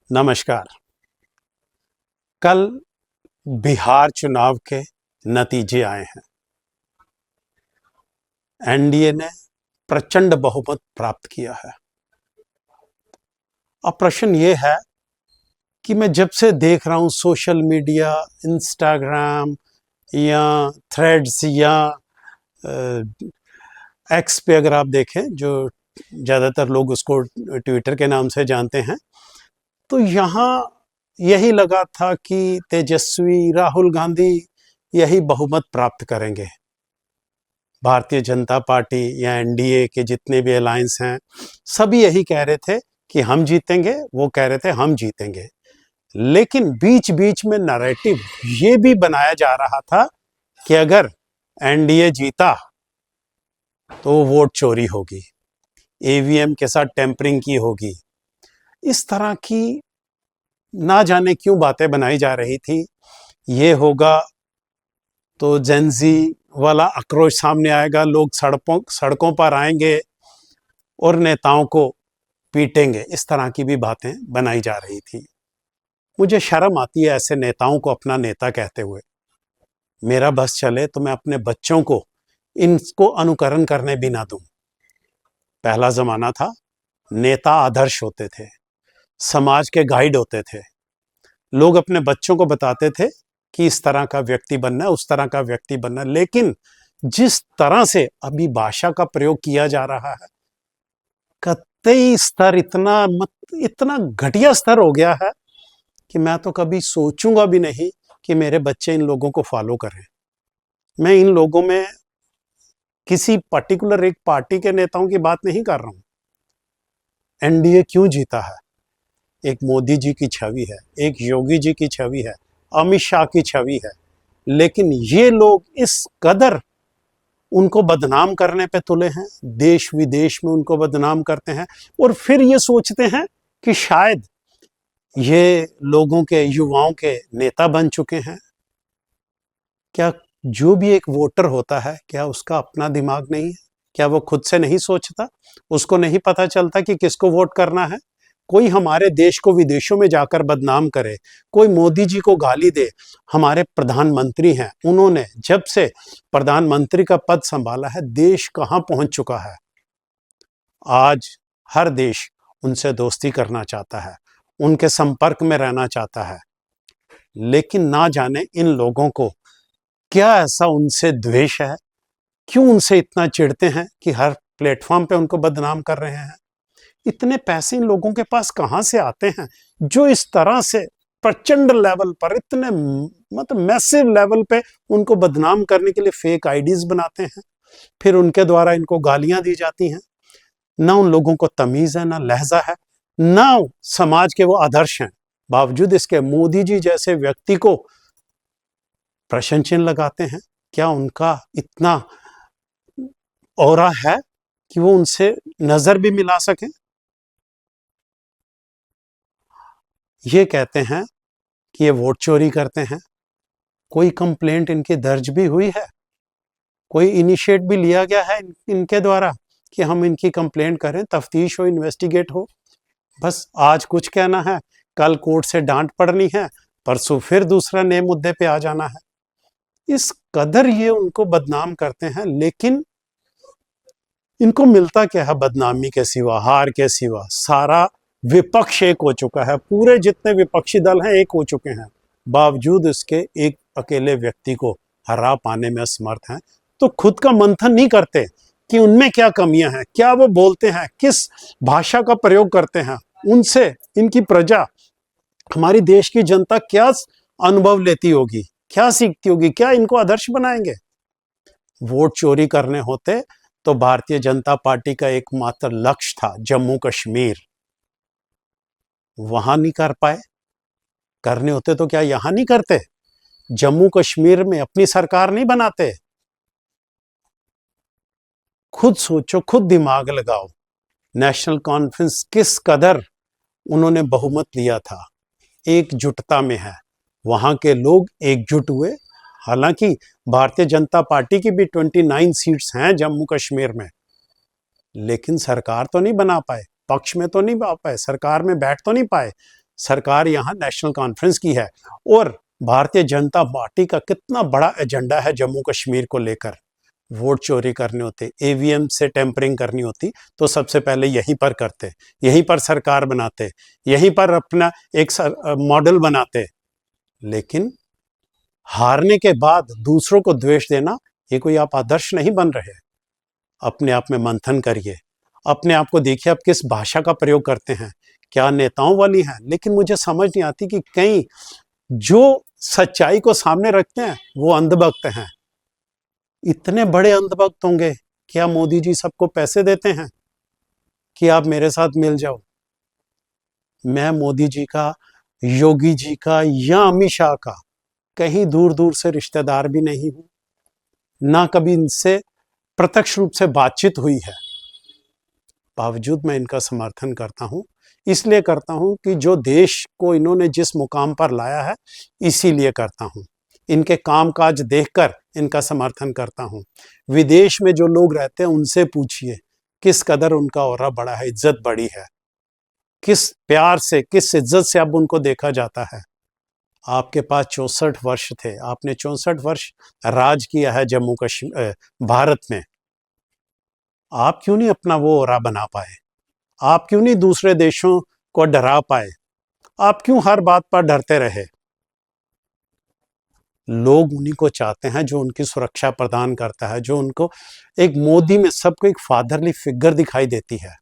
नमस्कार। कल बिहार चुनाव के नतीजे आए हैं। एनडीए ने प्रचंड बहुमत प्राप्त किया है। अब प्रश्न ये है कि मैं जब से देख रहा हूं सोशल मीडिया, इंस्टाग्राम या थ्रेड्स या एक्स पे अगर आप देखें, जो ज़्यादातर लोग उसको ट्विटर के नाम से जानते हैं, तो यहाँ यही लगा था कि तेजस्वी, राहुल गांधी यही बहुमत प्राप्त करेंगे। भारतीय जनता पार्टी या एनडीए के जितने भी अलायंस हैं, सभी यही कह रहे थे कि हम जीतेंगे, वो कह रहे थे हम जीतेंगे। लेकिन बीच बीच में नैरेटिव ये भी बनाया जा रहा था कि अगर एनडीए जीता तो वोट चोरी होगी, ईवीएम के साथ टेम्परिंग की होगी। इस तरह की ना जाने क्यों बातें बनाई जा रही थी। ये होगा तो जेनजी वाला आक्रोश सामने आएगा, लोग सड़कों पर आएंगे और नेताओं को पीटेंगे। इस तरह की भी बातें बनाई जा रही थी। मुझे शर्म आती है ऐसे नेताओं को अपना नेता कहते हुए। मेरा बस चले तो मैं अपने बच्चों को इनको अनुकरण करने भी ना दूं। पहला जमाना था, नेता आदर्श होते थे, समाज के गाइड होते थे। लोग अपने बच्चों को बताते थे कि इस तरह का व्यक्ति बनना है, उस तरह का व्यक्ति बनना है। लेकिन जिस तरह से अभी भाषा का प्रयोग किया जा रहा है, कतई स्तर इतना घटिया स्तर हो गया है कि मैं तो कभी सोचूंगा भी नहीं कि मेरे बच्चे इन लोगों को फॉलो करें। मैं इन लोगों में किसी पर्टिकुलर एक पार्टी के नेताओं की बात नहीं कर रहा हूं। एनडीए क्यों जीता है? एक मोदी जी की छवि है, एक योगी जी की छवि है, अमित शाह की छवि है। लेकिन ये लोग इस कदर उनको बदनाम करने पे तुले हैं, देश विदेश में उनको बदनाम करते हैं और फिर ये सोचते हैं कि शायद ये लोगों के, युवाओं के नेता बन चुके हैं। क्या जो भी एक वोटर होता है, क्या उसका अपना दिमाग नहीं है? क्या वो खुद से नहीं सोचता? उसको नहीं पता चलता कि किसको वोट करना है? कोई हमारे देश को विदेशों में जाकर बदनाम करे, कोई मोदी जी को गाली दे। हमारे प्रधानमंत्री हैं, उन्होंने जब से प्रधानमंत्री का पद संभाला है, देश कहां पहुंच चुका है। आज हर देश उनसे दोस्ती करना चाहता है, उनके संपर्क में रहना चाहता है। लेकिन ना जाने इन लोगों को क्या ऐसा उनसे द्वेष है, क्यों उनसे इतना चिढ़ते हैं कि हर प्लेटफॉर्म पे उनको बदनाम कर रहे हैं। इतने पैसे इन लोगों के पास कहां से आते हैं जो इस तरह से प्रचंड लेवल पर, इतने मतलब मैसिव लेवल पे उनको बदनाम करने के लिए फेक आईडीज बनाते हैं, फिर उनके द्वारा इनको गालियां दी जाती हैं। ना उन लोगों को तमीज है, ना लहजा है, ना समाज के वो आदर्श हैं। बावजूद इसके मोदी जी जैसे व्यक्ति को प्रश्न चिन्ह लगाते हैं। क्या उनका इतना औरा है कि वो उनसे नजर भी मिला सकें? ये कहते हैं कि ये वोट चोरी करते हैं। कोई कंप्लेंट इनकी दर्ज भी हुई है? कोई इनिशिएट भी लिया गया है इनके द्वारा कि हम इनकी कंप्लेंट करें, तफ्तीश हो, इन्वेस्टिगेट हो? बस आज कुछ कहना है, कल कोर्ट से डांट पड़नी है, परसों फिर दूसरा नए मुद्दे पे आ जाना है। इस कदर ये उनको बदनाम करते हैं। लेकिन इनको मिलता क्या है बदनामी के सिवा, हार के सिवा? सारा विपक्ष एक हो चुका है, पूरे जितने विपक्षी दल हैं एक हो चुके हैं। बावजूद इसके एक अकेले व्यक्ति को हरा पाने में असमर्थ हैं। तो खुद का मंथन नहीं करते कि उनमें क्या कमियां हैं, क्या वो बोलते हैं, किस भाषा का प्रयोग करते हैं। उनसे इनकी प्रजा, हमारी देश की जनता क्या अनुभव लेती होगी, क्या सीखती होगी, क्या इनको आदर्श बनाएंगे? वोट चोरी करने होते तो भारतीय जनता पार्टी का एकमात्र लक्ष्य था जम्मू कश्मीर, वहां नहीं कर पाए। करने होते तो क्या यहां नहीं करते? जम्मू कश्मीर में अपनी सरकार नहीं बनाते? खुद सोचो, खुद दिमाग लगाओ। नेशनल कॉन्फ्रेंस किस कदर उन्होंने बहुमत लिया था, एकजुटता में है। वहां के लोग एकजुट हुए। हालांकि भारतीय जनता पार्टी की भी 29 सीट्स हैं जम्मू कश्मीर में, लेकिन सरकार तो नहीं बना पाए, पक्ष में तो नहीं आ पाए, सरकार में बैठ तो नहीं पाए। सरकार यहाँ नेशनल कॉन्फ्रेंस की है और भारतीय जनता पार्टी का कितना बड़ा एजेंडा है जम्मू कश्मीर को लेकर। वोट चोरी करने होते, ईवीएम से टेम्परिंग करनी होती तो सबसे पहले यहीं पर करते, यहीं पर सरकार बनाते, यहीं पर अपना एक मॉडल बनाते। लेकिन हारने के बाद दूसरों को द्वेष देना, ये कोई आप आदर्श नहीं बन रहे। अपने आप में मंथन करिए, अपने आप को देखिए आप किस भाषा का प्रयोग करते हैं, क्या नेताओं वाली हैं। लेकिन मुझे समझ नहीं आती कि कई जो सच्चाई को सामने रखते हैं वो अंधभक्त हैं। इतने बड़े अंधभक्त होंगे, क्या मोदी जी सबको पैसे देते हैं कि आप मेरे साथ मिल जाओ? मैं मोदी जी का, योगी जी का या अमित शाह का कहीं दूर दूर से रिश्तेदार भी नहीं हूं, ना कभी इनसे प्रत्यक्ष रूप से बातचीत हुई है। बावजूद मैं इनका समर्थन करता हूं। इसलिए करता हूं कि जो देश को इन्होंने जिस मुकाम पर लाया है, इसीलिए करता हूं। इनके कामकाज देखकर इनका समर्थन करता हूं। विदेश में जो लोग रहते हैं उनसे पूछिए किस कदर उनका औरा बड़ा है, इज्जत बड़ी है, किस प्यार से, किस इज्जत से अब उनको देखा जाता है। आपके पास 64 वर्ष थे, आपने 64 वर्ष राज किया है जम्मू कश्मीर भारत में। आप क्यों नहीं अपना वो औरा बना पाए? आप क्यों नहीं दूसरे देशों को डरा पाए? आप क्यों हर बात पर डरते रहे? लोग उन्हीं को चाहते हैं जो उनकी सुरक्षा प्रदान करता है, जो उनको एक मोदी में सबको एक फादरली फिगर दिखाई देती है।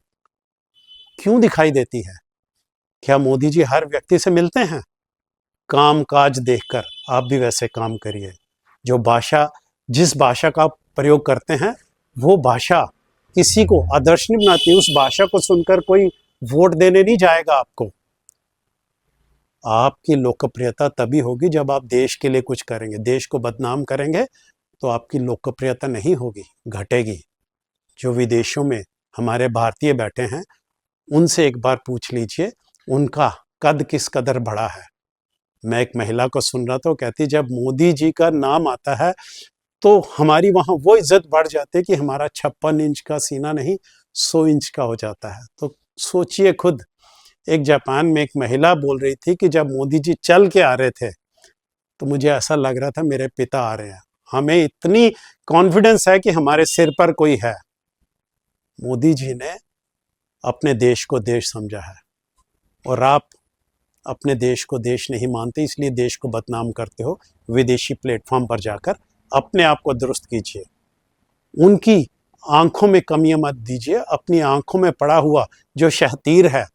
क्यों दिखाई देती है? क्या मोदी जी हर व्यक्ति से मिलते हैं? काम काज देखकर आप भी वैसे काम करिए। जो भाषा, जिस भाषा का प्रयोग करते हैं, वो भाषा किसी को आदर्श नहीं बनाती। उस भाषा को सुनकर कोई वोट देने नहीं जाएगा आपको। आपकी लोकप्रियता तभी होगी जब आप देश के लिए कुछ करेंगे। देश को बदनाम करेंगे तो आपकी लोकप्रियता नहीं होगी, घटेगी। जो विदेशों में हमारे भारतीय बैठे हैं, उनसे एक बार पूछ लीजिए उनका कद किस कदर बड़ा है। मैं एक महिला को सुन रहा था, वो कहती जब मोदी जी का नाम आता है तो हमारी वहां वो इज्जत बढ़ जाती है कि हमारा 56 इंच का सीना नहीं 100 इंच का हो जाता है। तो सोचिए खुद, एक जापान में एक महिला बोल रही थी कि जब मोदी जी चल के आ रहे थे तो मुझे ऐसा लग रहा था मेरे पिता आ रहे हैं। हमें इतनी कॉन्फिडेंस है कि हमारे सिर पर कोई है। मोदी जी ने अपने देश को देश समझा है और आप अपने देश को देश नहीं मानते, इसलिए देश को बदनाम करते हो। विदेशी प्लेटफॉर्म पर जाकर अपने आप को दुरुस्त कीजिए। उनकी आंखों में कमियां मत दीजिए। अपनी आंखों में पड़ा हुआ जो शहतीर है,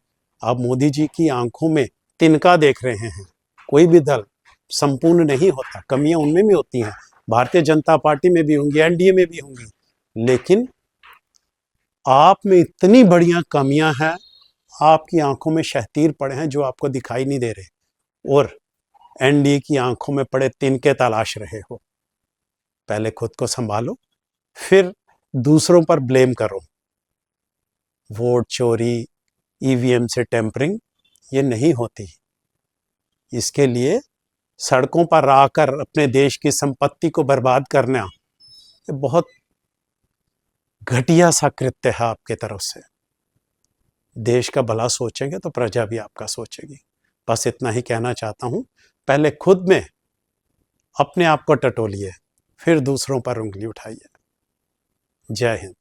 आप मोदी जी की आंखों में तिनका देख रहे हैं। कोई भी दल संपूर्ण नहीं होता, कमियां उनमें भी होती हैं। भारतीय जनता पार्टी में भी होंगी, एनडीए में भी होंगी, लेकिन आप में इतनी बढ़िया कमियां हैं, आपकी आंखों में शहतीर पड़े हैं जो आपको दिखाई नहीं दे रहे, और एनडीए की आंखों में पड़े तिनके तलाश रहे हो। पहले खुद को संभालो, फिर दूसरों पर ब्लेम करो। वोट चोरी, ईवीएम से टेम्परिंग, ये नहीं होती। इसके लिए सड़कों पर आकर अपने देश की संपत्ति को बर्बाद करना, ये बहुत घटिया सा कृत्य है आपके तरफ से। देश का भला सोचेंगे तो प्रजा भी आपका सोचेगी। बस इतना ही कहना चाहता हूं। पहले खुद में अपने आप को टटोलिए, फिर दूसरों पर उंगली उठाइए। जय हिंद।